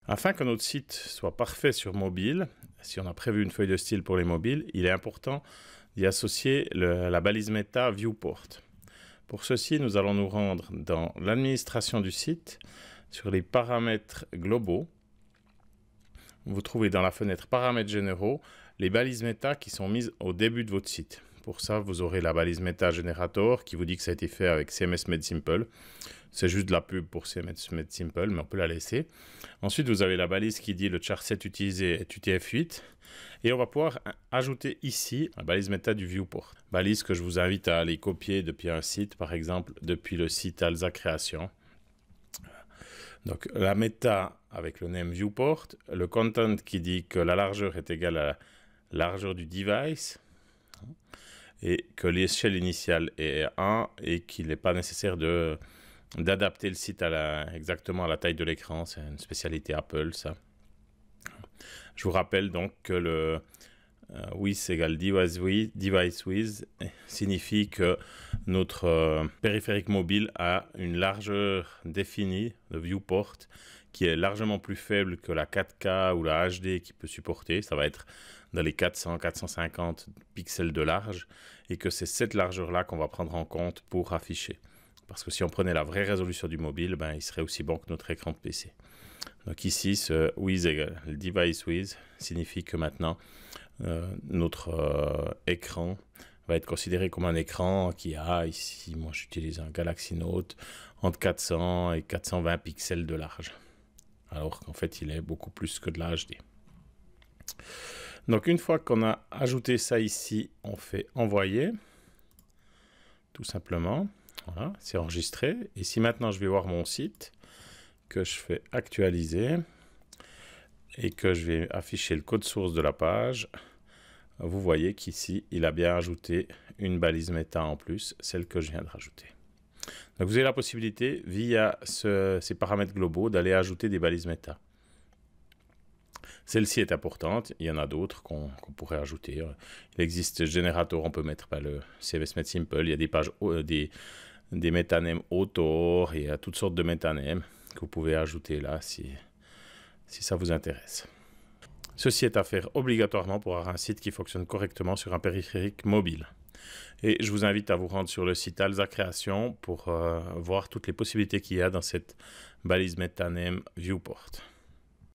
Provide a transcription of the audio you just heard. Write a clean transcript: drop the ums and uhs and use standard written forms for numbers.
Afin que notre site soit parfait sur mobile, si on a prévu une feuille de style pour les mobiles, il est important d'y associer la balise méta Viewport. Pour ceci, nous allons nous rendre dans l'administration du site, sur les paramètres globaux. Vous trouvez dans la fenêtre paramètres généraux les balises méta qui sont mises au début de votre site. Pour ça, vous aurez la balise méta Generator qui vous dit que ça a été fait avec CMS Made Simple. C'est juste de la pub pour CMS Made Simple, mais on peut la laisser. Ensuite, vous avez la balise qui dit le charset utilisé est UTF-8. Et on va pouvoir ajouter ici la balise méta du Viewport. Balise que je vous invite à aller copier depuis un site, par exemple depuis le site Alza Création. Donc la méta avec le name Viewport, le content qui dit que la largeur est égale à la largeur du device et que l'échelle initiale est 1 et qu'il n'est pas nécessaire d'adapter le site exactement à la taille de l'écran. C'est une spécialité Apple, ça. Je vous rappelle donc que le with égale device with signifie que notre périphérique mobile a une largeur définie de viewport qui est largement plus faible que la 4K ou la HD qui peut supporter. Ça va être dans les 400-450 pixels de large et que c'est cette largeur-là qu'on va prendre en compte pour afficher. Parce que si on prenait la vraie résolution du mobile, il serait aussi bon que notre écran de PC. Donc ici, ce with égale device with signifie que maintenant, notre écran va être considéré comme un écran qui a ici, moi j'utilise un Galaxy Note, entre 400 et 420 pixels de large. Alors qu'en fait, il est beaucoup plus que de la HD. Donc une fois qu'on a ajouté ça ici, on fait envoyer, tout simplement. Voilà, c'est enregistré. Et si maintenant je vais voir mon site, que je fais actualiser et que je vais afficher le code source de la page, vous voyez qu'ici, il a bien ajouté une balise méta en plus, celle que je viens de rajouter. Donc vous avez la possibilité, via ces paramètres globaux, d'aller ajouter des balises méta. Celle-ci est importante, il y en a d'autres qu'on pourrait ajouter. Il existe Generator, on peut mettre le CMS Made Simple, il y a des pages, des métanemes autor, et il y a toutes sortes de métanemes que vous pouvez ajouter là si ça vous intéresse. Ceci est à faire obligatoirement pour avoir un site qui fonctionne correctement sur un périphérique mobile. Et je vous invite à vous rendre sur le site Alza Création pour voir toutes les possibilités qu'il y a dans cette balise métaname Viewport.